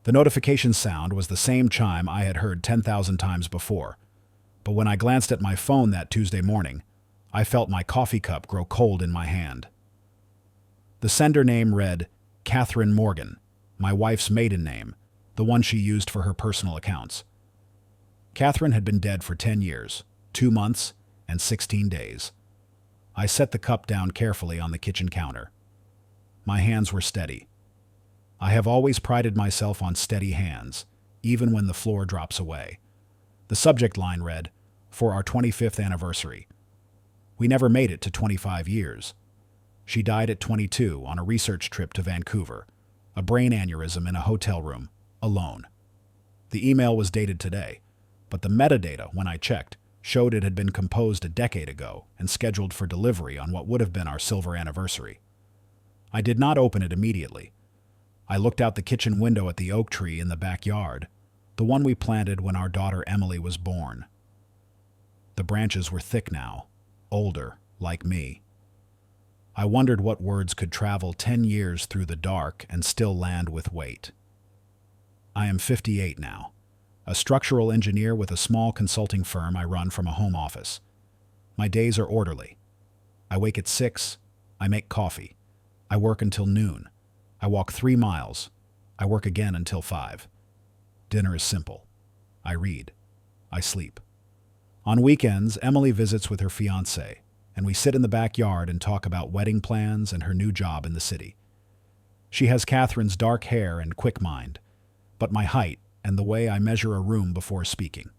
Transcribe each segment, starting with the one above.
The notification sound was the same chime I had heard 10,000 times before, but when I glanced at my phone that Tuesday morning, I felt my coffee cup grow cold in my hand. The sender name read Catherine Morgan, my wife's maiden name, the one she used for her personal accounts. Catherine had been dead for 10 years, 2 months, and 16 days. I set the cup down carefully on the kitchen counter. My hands were steady. I have always prided myself on steady hands, even when the floor drops away. The subject line read, "For our 25th anniversary." We never made it to 25 years. She died at 22 on a research trip to Vancouver, a brain aneurysm in a hotel room, alone. The email was dated today, but the metadata, when I checked, showed it had been composed a decade ago and scheduled for delivery on what would have been our silver anniversary. I did not open it immediately. I looked out the kitchen window at the oak tree in the backyard, the one we planted when our daughter Emily was born. The branches were thick now, older, like me. I wondered what words could travel 10 years through the dark and still land with weight. I am 58 now, a structural engineer with a small consulting firm I run from a home office. My days are orderly. I wake at 6, I make coffee, I work until noon, I walk 3 miles, I work again until 5. Dinner is simple. I read. I sleep. On weekends, Emily visits with her fiancé, and we sit in the backyard and talk about wedding plans and her new job in the city. She has Catherine's dark hair and quick mind, but my height and the way I measure a room before speaking.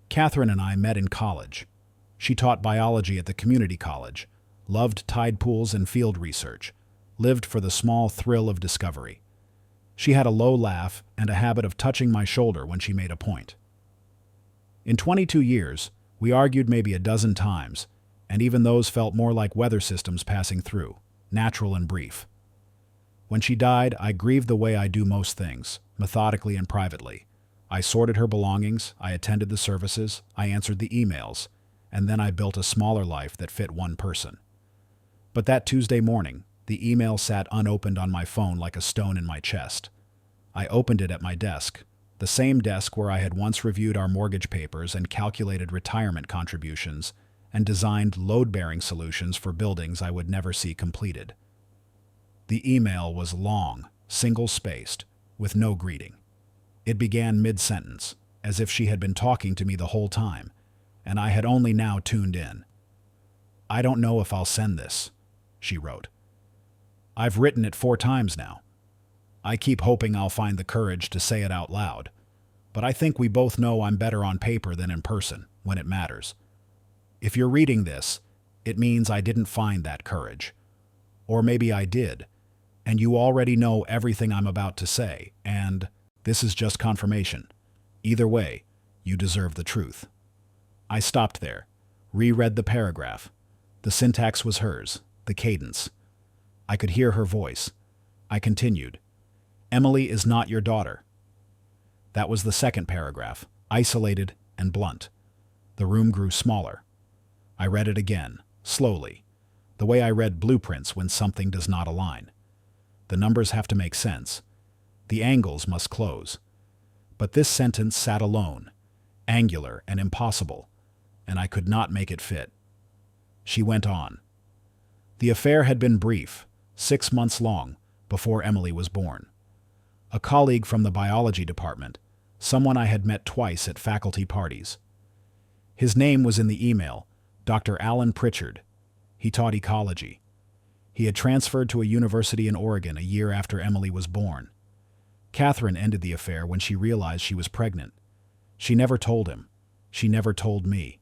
Catherine and I met in college. She taught biology at the community college, loved tide pools and field research, lived for the small thrill of discovery. She had a low laugh and a habit of touching my shoulder when she made a point. In 22 years, we argued maybe a dozen times, and even those felt more like weather systems passing through, natural and brief. When she died, I grieved the way I do most things, methodically and privately. I sorted her belongings, I attended the services, I answered the emails, and then I built a smaller life that fit one person. But that Tuesday morning, the email sat unopened on my phone like a stone in my chest. I opened it at my desk, the same desk where I had once reviewed our mortgage papers and calculated retirement contributions and designed load-bearing solutions for buildings I would never see completed. The email was long, single-spaced, with no greeting. It began mid-sentence, as if she had been talking to me the whole time, and I had only now tuned in. "I don't know if I'll send this," she wrote. "I've written it 4 times now. I keep hoping I'll find the courage to say it out loud, but I think we both know I'm better on paper than in person, when it matters. If you're reading this, it means I didn't find that courage. Or maybe I did, and you already know everything I'm about to say, and this is just confirmation. Either way, you deserve the truth." I stopped there, reread the paragraph. The syntax was hers, the cadence. I could hear her voice. I continued. "Emily is not your daughter." That was the second paragraph, isolated and blunt. The room grew smaller. I read it again, slowly, the way I read blueprints when something does not align. The numbers have to make sense. The angles must close. But this sentence sat alone, angular and impossible, and I could not make it fit. She went on. "The affair had been brief, 6 months long, before Emily was born. A colleague from the biology department, someone I had met twice at faculty parties. His name was in the email, Dr. Alan Pritchard. He taught ecology. He had transferred to a university in Oregon a year after Emily was born. Catherine ended the affair when she realized she was pregnant. She never told him. She never told me.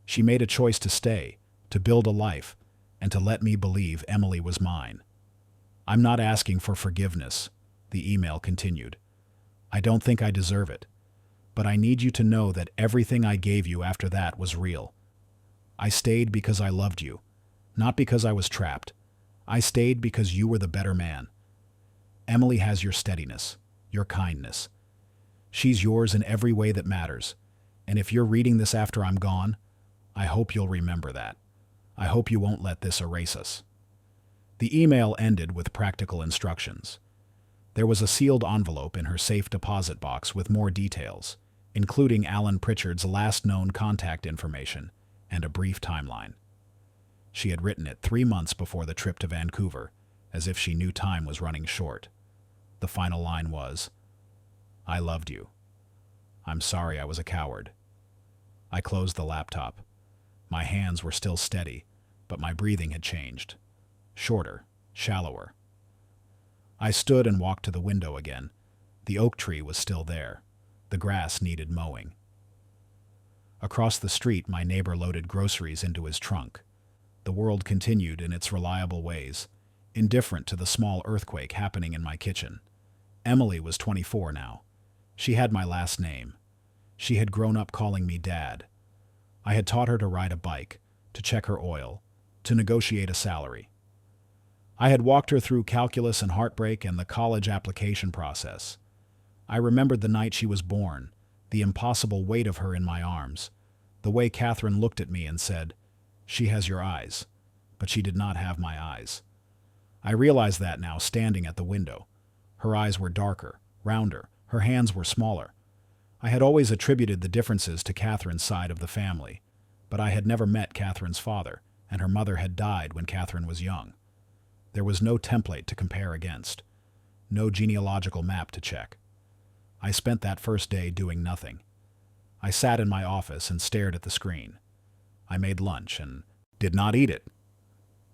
She made a choice to stay, to build a life, and to let me believe Emily was mine. I'm not asking for forgiveness," the email continued. "I don't think I deserve it, but I need you to know that everything I gave you after that was real. I stayed because I loved you, not because I was trapped. I stayed because you were the better man. Emily has your steadiness, your kindness. She's yours in every way that matters, and if you're reading this after I'm gone, I hope you'll remember that. I hope you won't let this erase us." The email ended with practical instructions. There was a sealed envelope in her safe deposit box with more details, including Alan Pritchard's last known contact information and a brief timeline. She had written it 3 months before the trip to Vancouver, as if she knew time was running short. The final line was, "I loved you. I'm sorry I was a coward." I closed the laptop. My hands were still steady, but my breathing had changed. Shorter, shallower. I stood and walked to the window again. The oak tree was still there. The grass needed mowing. Across the street, my neighbor loaded groceries into his trunk. The world continued in its reliable ways, indifferent to the small earthquake happening in my kitchen. Emily was 24 now. She had my last name. She had grown up calling me Dad. I had taught her to ride a bike, to check her oil, to negotiate a salary. I had walked her through calculus and heartbreak and the college application process. I remembered the night she was born, the impossible weight of her in my arms, the way Catherine looked at me and said, "She has your eyes," but she did not have my eyes. I realized that now, standing at the window. Her eyes were darker, rounder, her hands were smaller. I had always attributed the differences to Catherine's side of the family, but I had never met Catherine's father, and her mother had died when Catherine was young. There was no template to compare against, no genealogical map to check. I spent that first day doing nothing. I sat in my office and stared at the screen. I made lunch and did not eat it.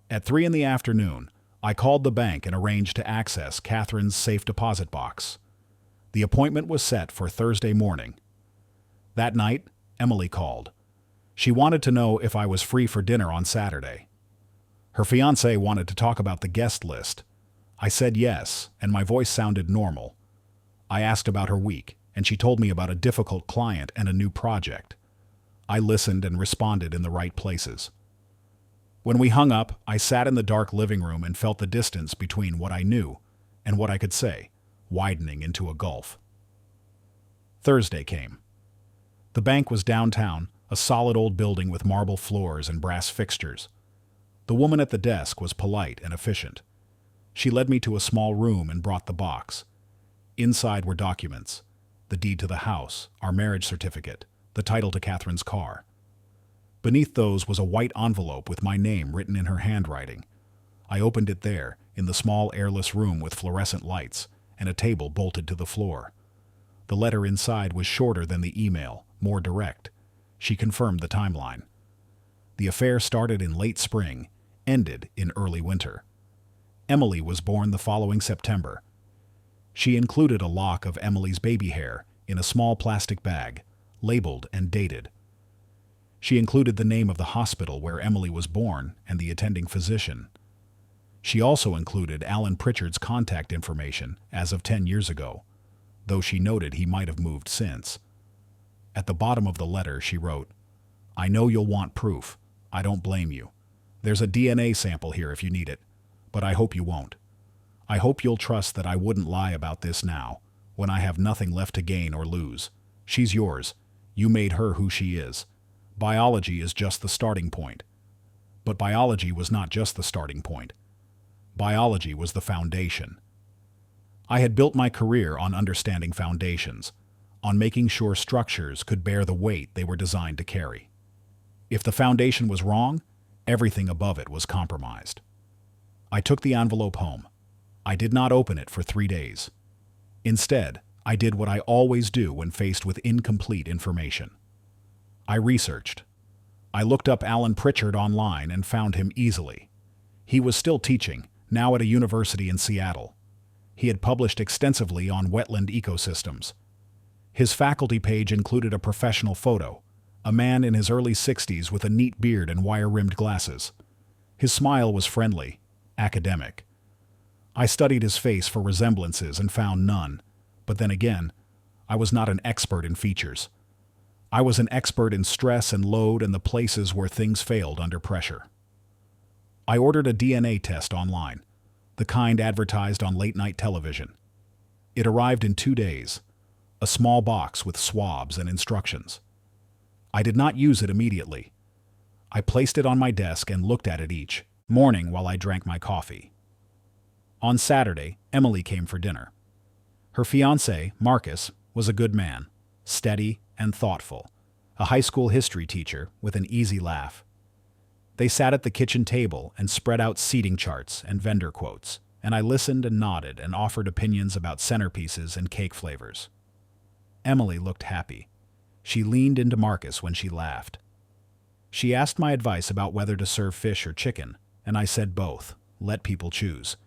At 3 in the afternoon, I called the bank and arranged to access Catherine's safe deposit box. The appointment was set for Thursday morning. That night, Emily called. She wanted to know if I was free for dinner on Saturday. Her fiancé wanted to talk about the guest list. I said yes, and my voice sounded normal. I asked about her week, and she told me about a difficult client and a new project. I listened and responded in the right places. When we hung up, I sat in the dark living room and felt the distance between what I knew and what I could say, widening into a gulf. Thursday came. The bank was downtown, a solid old building with marble floors and brass fixtures. The woman at the desk was polite and efficient. She led me to a small room and brought the box. Inside were documents, the deed to the house, our marriage certificate, the title to Catherine's car. Beneath those was a white envelope with my name written in her handwriting. I opened it there, in the small airless room with fluorescent lights, and a table bolted to the floor. The letter inside was shorter than the email, more direct. She confirmed the timeline. The affair started in late spring, ended in early winter. Emily was born the following September. She included a lock of Emily's baby hair in a small plastic bag, labeled and dated. She included the name of the hospital where Emily was born and the attending physician. She also included Alan Pritchard's contact information as of 10 years ago, though she noted he might have moved since. At the bottom of the letter, she wrote, "I know you'll want proof. I don't blame you. There's a DNA sample here if you need it, but I hope you won't. I hope you'll trust that I wouldn't lie about this now, when I have nothing left to gain or lose. She's yours. You made her who she is. Biology is just the starting point." But biology was not just the starting point. Biology was the foundation. I had built my career on understanding foundations, on making sure structures could bear the weight they were designed to carry. If the foundation was wrong, everything above it was compromised. I took the envelope home. I did not open it for 3 days. Instead, I did what I always do when faced with incomplete information. I researched. I looked up Alan Pritchard online and found him easily. He was still teaching, now at a university in Seattle. He had published extensively on wetland ecosystems. His faculty page included a professional photo, a man in his early 60s with a neat beard and wire-rimmed glasses. His smile was friendly, academic. I studied his face for resemblances and found none, but then again, I was not an expert in features. I was an expert in stress and load and the places where things failed under pressure. I ordered a DNA test online, the kind advertised on late-night television. It arrived in 2 days, a small box with swabs and instructions. I did not use it immediately. I placed it on my desk and looked at it each morning while I drank my coffee. On Saturday, Emily came for dinner. Her fiancé, Marcus, was a good man, steady and thoughtful, a high school history teacher with an easy laugh. They sat at the kitchen table and spread out seating charts and vendor quotes, and I listened and nodded and offered opinions about centerpieces and cake flavors. Emily looked happy. She leaned into Marcus when she laughed. She asked my advice about whether to serve fish or chicken, and I said both, let people choose.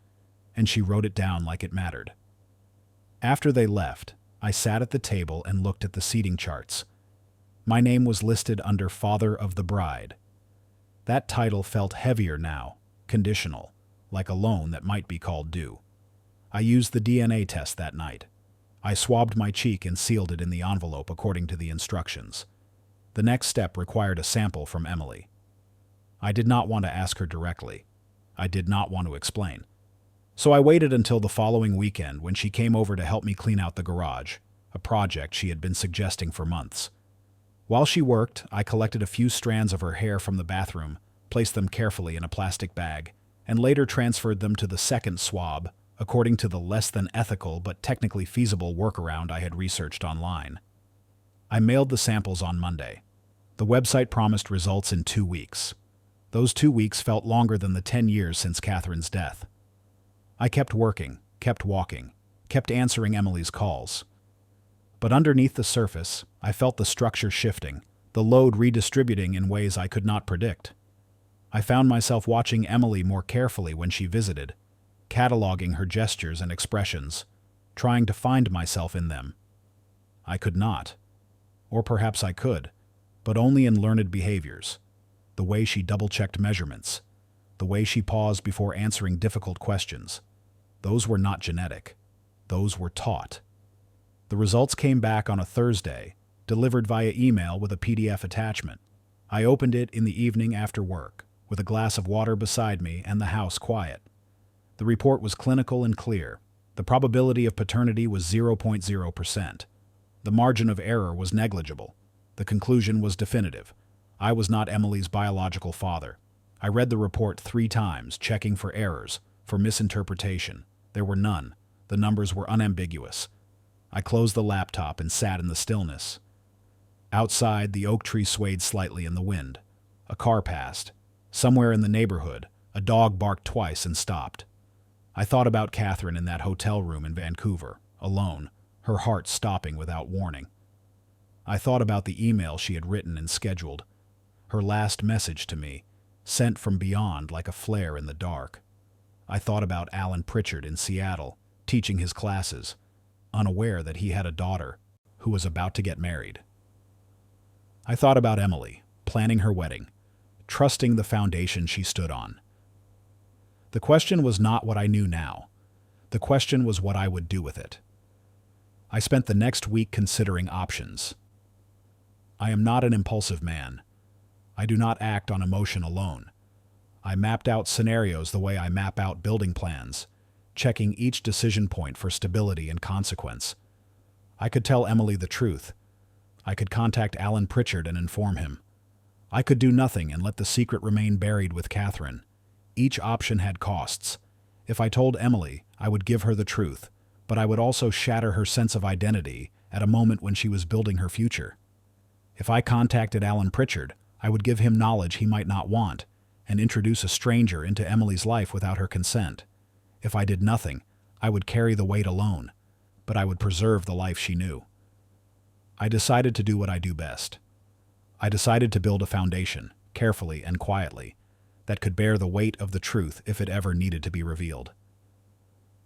And she wrote it down like it mattered. After they left, I sat at the table and looked at the seating charts. My name was listed under Father of the Bride. That title felt heavier now, conditional, like a loan that might be called due. I used the DNA test that night. I swabbed my cheek and sealed it in the envelope according to the instructions. The next step required a sample from Emily. I did not want to ask her directly. I did not want to explain. So I waited until the following weekend when she came over to help me clean out the garage, a project she had been suggesting for months. While she worked, I collected a few strands of her hair from the bathroom, placed them carefully in a plastic bag, and later transferred them to the second swab, according to the less than ethical but technically feasible workaround I had researched online. I mailed the samples on Monday. The website promised results in 2 weeks. Those 2 weeks felt longer than the 10 years since Catherine's death. I kept working, kept walking, kept answering Emily's calls. But underneath the surface, I felt the structure shifting, the load redistributing in ways I could not predict. I found myself watching Emily more carefully when she visited, cataloging her gestures and expressions, trying to find myself in them. I could not. Or perhaps I could, but only in learned behaviors. The way she double-checked measurements, the way she paused before answering difficult questions. Those were not genetic. Those were taught. The results came back on a Thursday, delivered via email with a PDF attachment. I opened it in the evening after work, with a glass of water beside me and the house quiet. The report was clinical and clear. The probability of paternity was 0.0%. The margin of error was negligible. The conclusion was definitive. I was not Emily's biological father. I read the report 3 times, checking for errors, for misinterpretation. There were none. The numbers were unambiguous. I closed the laptop and sat in the stillness. Outside, the oak tree swayed slightly in the wind. A car passed. Somewhere in the neighborhood, a dog barked twice and stopped. I thought about Catherine in that hotel room in Vancouver, alone, her heart stopping without warning. I thought about the email she had written and scheduled, her last message to me, sent from beyond like a flare in the dark. I thought about Alan Pritchard in Seattle, teaching his classes, unaware that he had a daughter who was about to get married. I thought about Emily, planning her wedding, trusting the foundation she stood on. The question was not what I knew now. The question was what I would do with it. I spent the next week considering options. I am not an impulsive man. I do not act on emotion alone. I mapped out scenarios the way I map out building plans, checking each decision point for stability and consequence. I could tell Emily the truth. I could contact Alan Pritchard and inform him. I could do nothing and let the secret remain buried with Catherine. Each option had costs. If I told Emily, I would give her the truth, but I would also shatter her sense of identity at a moment when she was building her future. If I contacted Alan Pritchard, I would give him knowledge he might not want, and introduce a stranger into Emily's life without her consent. If I did nothing, I would carry the weight alone, but I would preserve the life she knew. I decided to do what I do best. I decided to build a foundation, carefully and quietly, that could bear the weight of the truth if it ever needed to be revealed.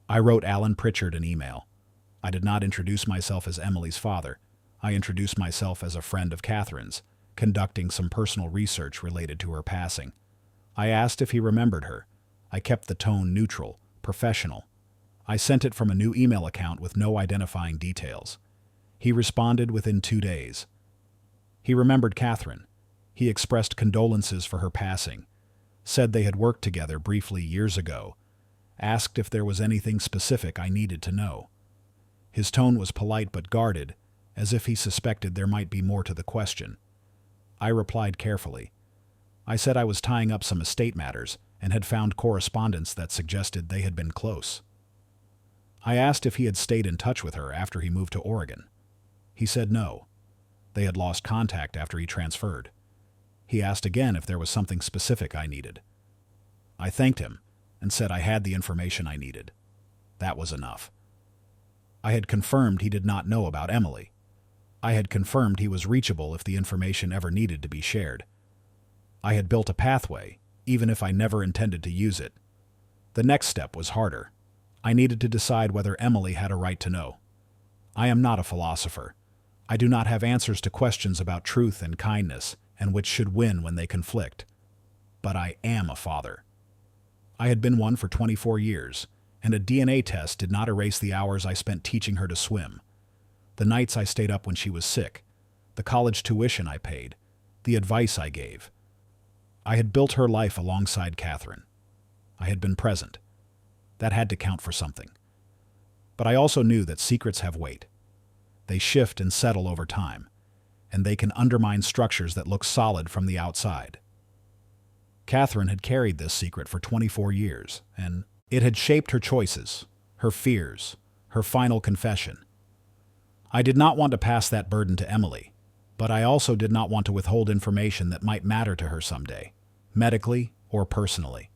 I wrote Alan Pritchard an email. I did not introduce myself as Emily's father. I introduced myself as a friend of Catherine's, conducting some personal research related to her passing. I asked if he remembered her. I kept the tone neutral, professional. I sent it from a new email account with no identifying details. He responded within 2 days. He remembered Catherine. He expressed condolences for her passing, said they had worked together briefly years ago, asked if there was anything specific I needed to know. His tone was polite but guarded, as if he suspected there might be more to the question. I replied carefully. I said I was tying up some estate matters and had found correspondence that suggested they had been close. I asked if he had stayed in touch with her after he moved to Oregon. He said no. They had lost contact after he transferred. He asked again if there was something specific I needed. I thanked him and said I had the information I needed. That was enough. I had confirmed he did not know about Emily. I had confirmed he was reachable if the information ever needed to be shared. I had built a pathway, even if I never intended to use it. The next step was harder. I needed to decide whether Emily had a right to know. I am not a philosopher. I do not have answers to questions about truth and kindness and which should win when they conflict. But I am a father. I had been one for 24 years, and a DNA test did not erase the hours I spent teaching her to swim, the nights I stayed up when she was sick, the college tuition I paid, the advice I gave. I had built her life alongside Catherine. I had been present. That had to count for something. But I also knew that secrets have weight. They shift and settle over time, and they can undermine structures that look solid from the outside. Catherine had carried this secret for 24 years, and it had shaped her choices, her fears, her final confession. I did not want to pass that burden to Emily, but I also did not want to withhold information that might matter to her someday, medically or personally.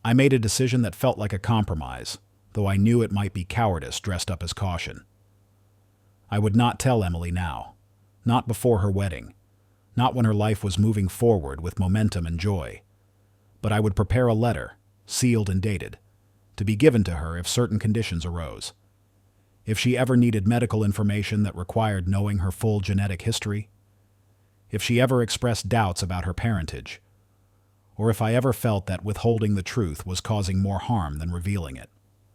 I made a decision that felt like a compromise, though I knew it might be cowardice dressed up as caution. I would not tell Emily now, not before her wedding, not when her life was moving forward with momentum and joy. But I would prepare a letter, sealed and dated, to be given to her if certain conditions arose. If she ever needed medical information that required knowing her full genetic history, if she ever expressed doubts about her parentage, or if I ever felt that withholding the truth was causing more harm than revealing it.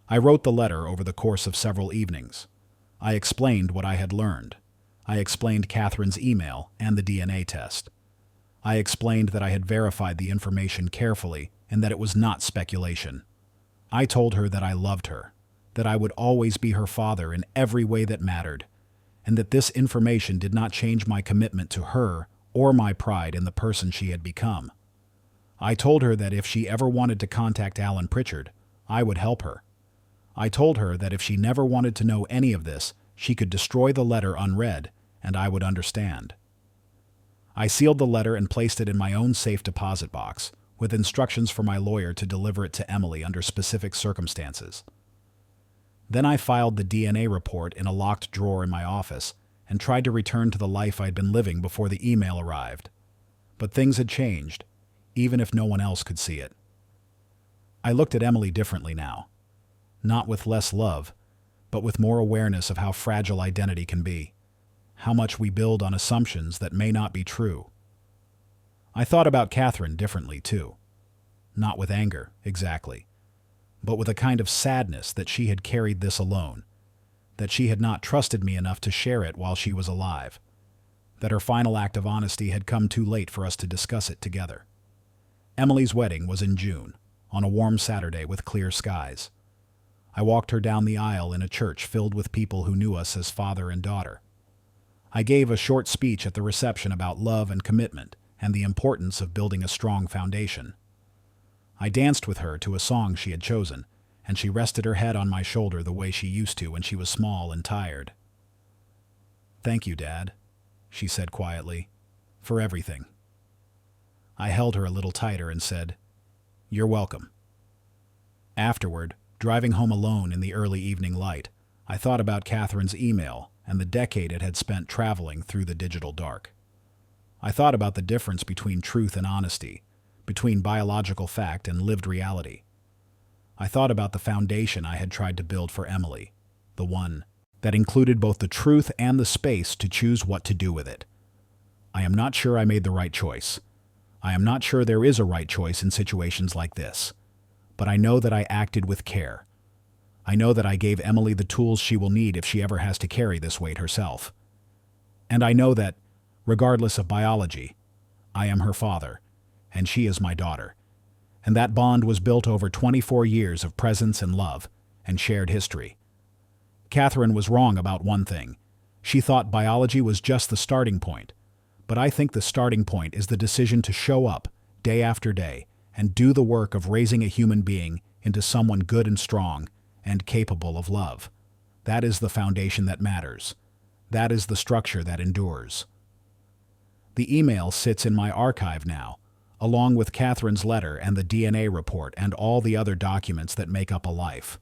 I wrote the letter over the course of several evenings. I explained what I had learned. I explained Catherine's email and the DNA test. I explained that I had verified the information carefully and that it was not speculation. I told her that I loved her, that I would always be her father in every way that mattered, and that this information did not change my commitment to her or my pride in the person she had become. I told her that if she ever wanted to contact Alan Pritchard, I would help her. I told her that if she never wanted to know any of this, she could destroy the letter unread, and I would understand. I sealed the letter and placed it in my own safe deposit box, with instructions for my lawyer to deliver it to Emily under specific circumstances. Then I filed the DNA report in a locked drawer in my office and tried to return to the life I'd been living before the email arrived. But things had changed, even if no one else could see it. I looked at Emily differently now, not with less love, but with more awareness of how fragile identity can be, how much we build on assumptions that may not be true. I thought about Catherine differently, too. Not with anger, exactly, but with a kind of sadness that she had carried this alone, that she had not trusted me enough to share it while she was alive, that her final act of honesty had come too late for us to discuss it together. Emily's wedding was in June, on a warm Saturday with clear skies. I walked her down the aisle in a church filled with people who knew us as father and daughter. I gave a short speech at the reception about love and commitment and the importance of building a strong foundation. I danced with her to a song she had chosen, and she rested her head on my shoulder the way she used to when she was small and tired. "Thank you, Dad," she said quietly, "for everything." I held her a little tighter and said, "You're welcome." Afterward, driving home alone in the early evening light, I thought about Catherine's email and the decade it had spent traveling through the digital dark. I thought about the difference between truth and honesty, between biological fact and lived reality. I thought about the foundation I had tried to build for Emily, the one that included both the truth and the space to choose what to do with it. I am not sure I made the right choice. I am not sure there is a right choice in situations like this, but I know that I acted with care. I know that I gave Emily the tools she will need if she ever has to carry this weight herself. And I know that, regardless of biology, I am her father, and she is my daughter. And that bond was built over 24 years of presence and love, and shared history. Catherine was wrong about one thing. She thought biology was just the starting point. But I think the starting point is the decision to show up, day after day, and do the work of raising a human being into someone good and strong, and capable of love. That is the foundation that matters. That is the structure that endures. The email sits in my archive now, along with Catherine's letter and the DNA report and all the other documents that make up a life.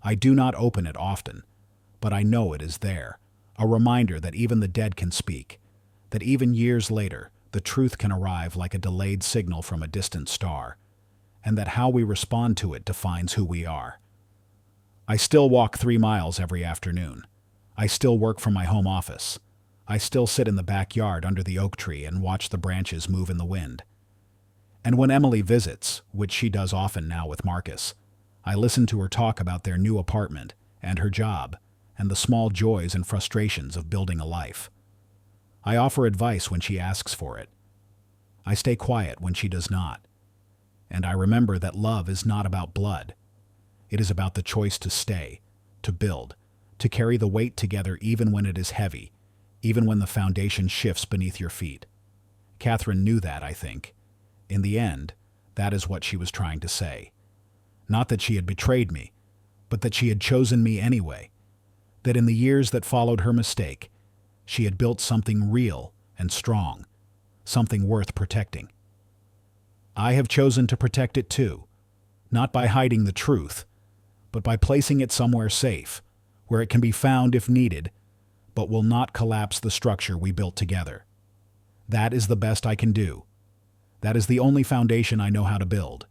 I do not open it often, but I know it is there, a reminder that even the dead can speak, that even years later, the truth can arrive like a delayed signal from a distant star, and that how we respond to it defines who we are. I still walk 3 miles every afternoon. I still work from my home office. I still sit in the backyard under the oak tree and watch the branches move in the wind. And when Emily visits, which she does often now with Marcus, I listen to her talk about their new apartment and her job and the small joys and frustrations of building a life. I offer advice when she asks for it. I stay quiet when she does not. And I remember that love is not about blood. It is about the choice to stay, to build, to carry the weight together even when it is heavy, even when the foundation shifts beneath your feet. Catherine knew that, I think. In the end, that is what she was trying to say. Not that she had betrayed me, but that she had chosen me anyway. That in the years that followed her mistake, she had built something real and strong, something worth protecting. I have chosen to protect it too, not by hiding the truth, but by placing it somewhere safe, where it can be found if needed, but will not collapse the structure we built together. That is the best I can do. That is the only foundation I know how to build.